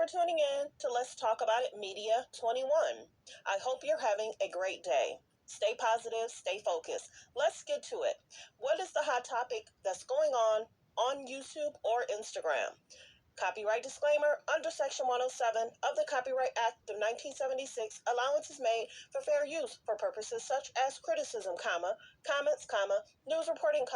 tuning in to Let's Talk About It Media 21. I hope you're having a great day. Stay positive, stay focused. Let's get to it. What is the hot topic that's going on YouTube or Instagram? Copyright disclaimer. Under Section 107 of the Copyright Act of 1976, allowance is made for fair use for purposes such as criticism, comments, news reporting,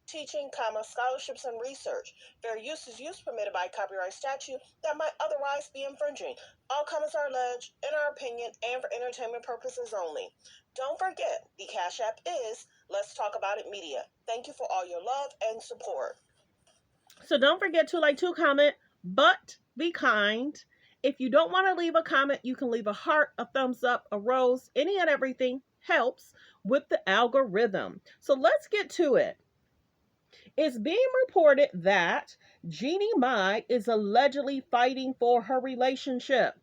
teaching, scholarships, and research. Fair use is use permitted by copyright statute that might otherwise be infringing. All comments are alleged, in our opinion, and for entertainment purposes only. Don't forget, the Cash App is Let's Talk About It Media. Thank you for all your love and support. So don't forget to comment, but be kind. If you don't want to leave a comment, you can leave a heart, a thumbs up, a rose. Any and everything helps with the algorithm. So let's get to it. It's being reported that Jeannie Mai is allegedly fighting for her relationship.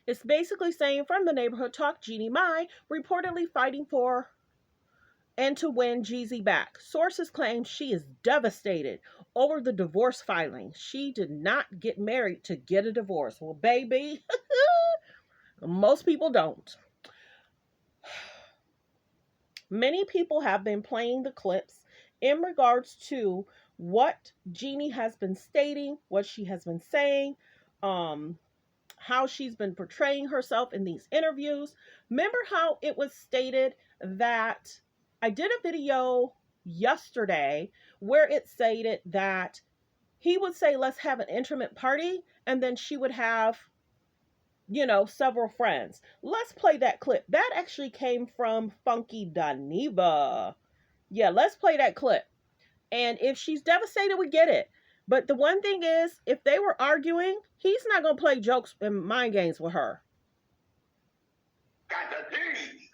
It's basically saying from the neighborhood talk, Jeannie Mai reportedly fighting for and to win JEEZY back. Sources claim she is devastated over the divorce filing. She did not get married to get a divorce. Well, baby, most people don't. Many people have been playing the clips in regards to what Jeannie has been stating, what she has been saying, how she's been portraying herself in these interviews. Remember how it was stated that I did a video yesterday where it stated that he would say, let's have an intimate party, and then she would have, several friends. Let's play that clip. That actually came from Funky Daniva. Yeah, let's play that clip. And if she's devastated, we get it. But the one thing is, if they were arguing, he's not going to play jokes and mind games with her. Got the D.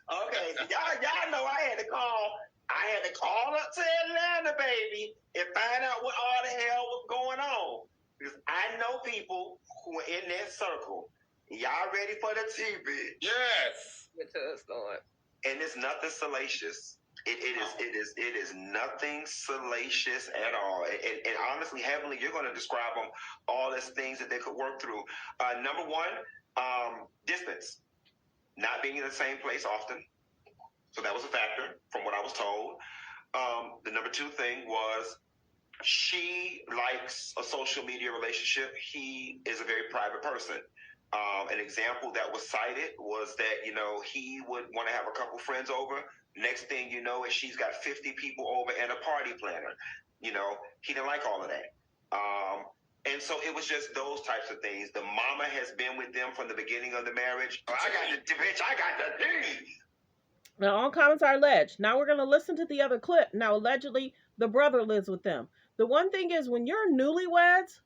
Okay, so y'all know I had to call up to Atlanta, baby, and find out what all the hell was going on. Because I know people who are in that circle. Y'all ready for the tea, bitch? Yes. And it's nothing salacious. It is nothing salacious at all. And honestly, Heavenly, you're going to describe them all as things that they could work through. Number one, distance. Not being in the same place often. So that was a factor from what I was told. The number two thing was she likes a social media relationship. He is a very private person. An example that was cited was that, he would want to have a couple friends over. Next thing you know is she's got 50 people over and a party planner. He didn't like all of that. And so it was just those types of things. The mama has been with them from the beginning of the marriage. I got the D. Now, all comments are alleged. Now we're going to listen to the other clip. Now, allegedly, the brother lives with them. The one thing is, when you're newlyweds,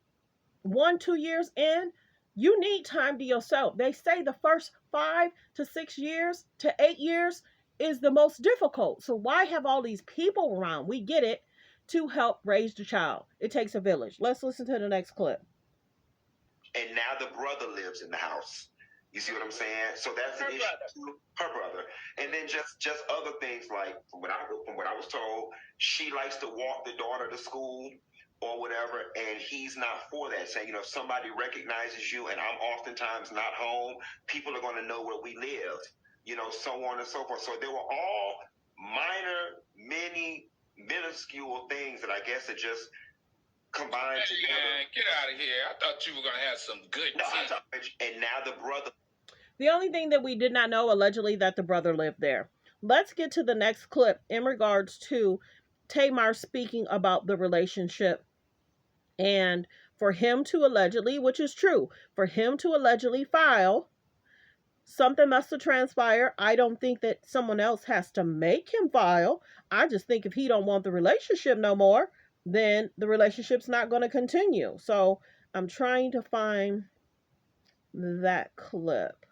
1-2 years in, you need time to yourself. They say the first 5 to 6 years to 8 years is the most difficult. So why have all these people around? We get it. To help raise the child. It takes a village. Let's listen to the next clip. And now the brother lives in the house. You see what I'm saying? So that's an issue. Her brother. And then just other things like, from what I was told, she likes to walk the daughter to school or whatever, and he's not for that. Saying, if somebody recognizes you and I'm oftentimes not home, people are going to know where we lived, so on and so forth. So they were all minuscule things that I guess are just combined together. Man, get out of here. I thought you were going to have some good tea. And now the brother. The only thing that we did not know, allegedly, that the brother lived there. Let's get to the next clip in regards to Tamar speaking about the relationship. And for him to allegedly, which is true, for him to allegedly file, something must have transpired. I don't think that someone else has to make him file. I just think if he don't want the relationship no more, then the relationship's not going to continue. So I'm trying to find that clip.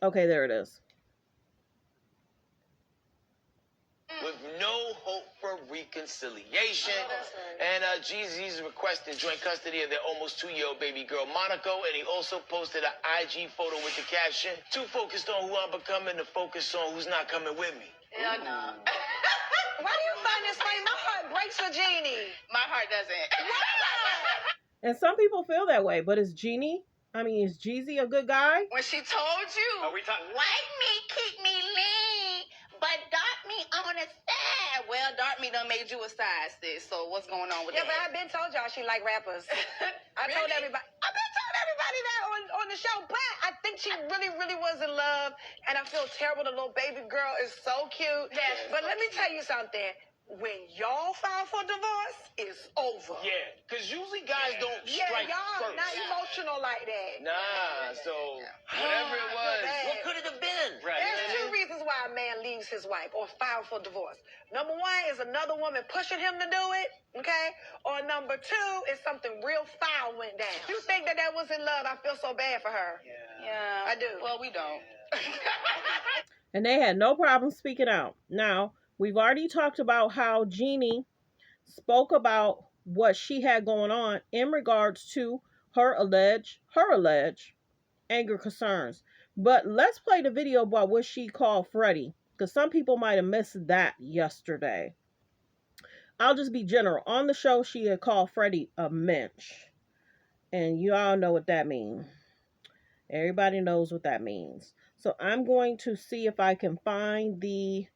Okay, there it is. With no hope for reconciliation. And JEEZY's requesting joint custody of their almost 2-year-old baby girl, Monaco. And he also posted an IG photo with the caption, "Too focused on who I'm becoming to focus on who's not coming with me." Yeah, no. Why do you find this funny? My heart breaks for Jeannie. My heart doesn't. Why? And some people feel that way, but is Jeezy a good guy? When she told you, Are we talking? like me, keep me lean, but dart me on the side. Well, dart me done made you a side, sis. So what's going on with Yeah, that? but I've been told y'all she like rappers. I've been told everybody that on the show, but I think she really was in love, and I feel terrible. The little baby girl is so cute. Yes, But so let me tell you something. When y'all file for divorce, it's over. Yeah, because usually guys don't Yeah, strike y'all first. not emotional like that. Nah, so whatever it was. bad. What could it have been? Right. There's two reasons why a man leaves his wife or files for divorce. Number one is another woman pushing him to do it, okay? Or number two is something real foul went down. You think that was in love? I feel so bad for her. Yeah, I do. Well, we don't. And they had no problem speaking out. Now, we've already talked about how Jeannie spoke about what she had going on in regards to her alleged anger concerns. But let's play the video about what she called Freddie, because some people might have missed that yesterday. I'll just be general. On the show, she had called Freddie a mensch. And you all know what that means. Everybody knows what that means. So I'm going to see if I can find the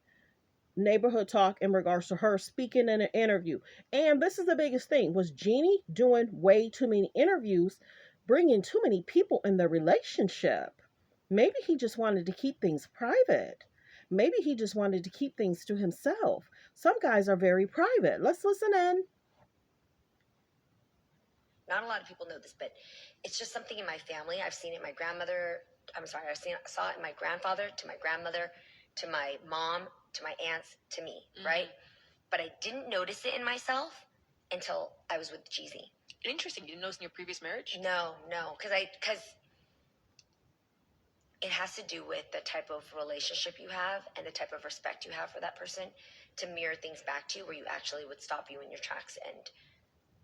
neighborhood talk in regards to her speaking in an interview. And this is the biggest thing. Was Jeannie doing way too many interviews, bringing too many people in the relationship? Maybe he just wanted to keep things private. Maybe he just wanted to keep things to himself. Some guys are very private. Let's listen in. Not a lot of people know this, but it's just something in my family. I've seen it in my grandmother. Saw it in my grandfather, to my grandmother, to my mom, to my aunts, to me, right? But I didn't notice it in myself until I was with JEEZY. Interesting. You didn't notice in your previous marriage? No, because it has to do with the type of relationship you have and the type of respect you have for that person to mirror things back to you, where you actually would stop you in your tracks and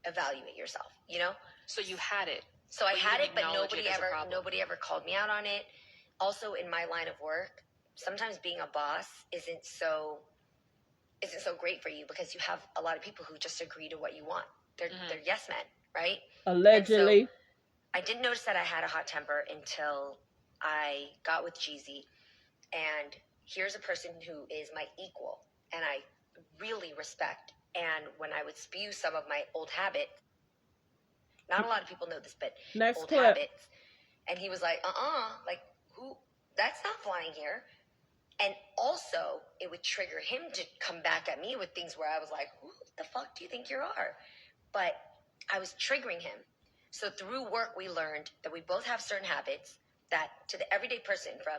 evaluate yourself, you know? So you had it. So I had it, but nobody ever called me out on it. Also, in my line of work, sometimes being a boss isn't so great for you, because you have a lot of people who just agree to what you want. They're yes men, right? Allegedly. So I didn't notice that I had a hot temper until I got with JEEZY, and here's a person who is my equal and I really respect. And when I would spew some of my old habits, not a lot of people know this, but Next old clip. habits. And he was like, like, who? That's not flying here. And also, it would trigger him to come back at me with things where I was like, who the fuck do you think you are? But I was triggering him. So through work, we learned that we both have certain habits that to the everyday person, from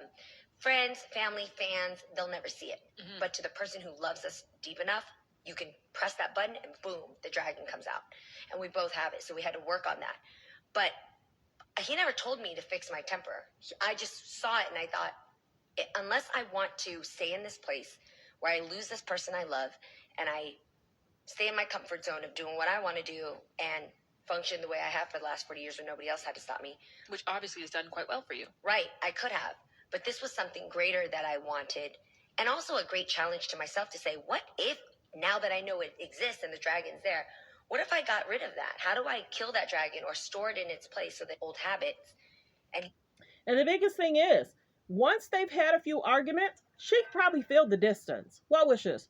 friends, family, fans, they'll never see it. But to the person who loves us deep enough, you can press that button and boom, the dragon comes out. And we both have it. So we had to work on that. But he never told me to fix my temper. I just saw it and I thought, unless I want to stay in this place where I lose this person I love and I stay in my comfort zone of doing what I want to do and function the way I have for the last 40 years when nobody else had to stop me. Which obviously has done quite well for you. Right, I could have. But this was something greater that I wanted. And also a great challenge to myself to say, what if, now that I know it exists and the dragon's there, what if I got rid of that? How do I kill that dragon or store it in its place so that old habits? And the biggest thing is, once they've had a few arguments, she probably feel the distance. Well wishes.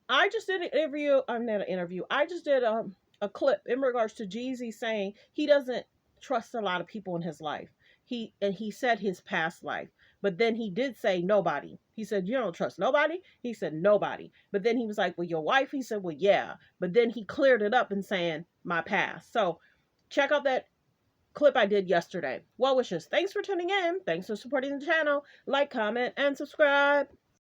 I just did an interview. I'm not an interview. I just did a clip in regards to JEEZY saying he doesn't trust a lot of people in his life. He said his past life. But then he did say nobody. He said, you don't trust nobody? He said, nobody. But then he was like, well, your wife? He said, well, yeah. But then he cleared it up and saying, my past. So check out that clip I did yesterday. Well wishes. Thanks for tuning in. Thanks for supporting the channel. Like, comment, and subscribe.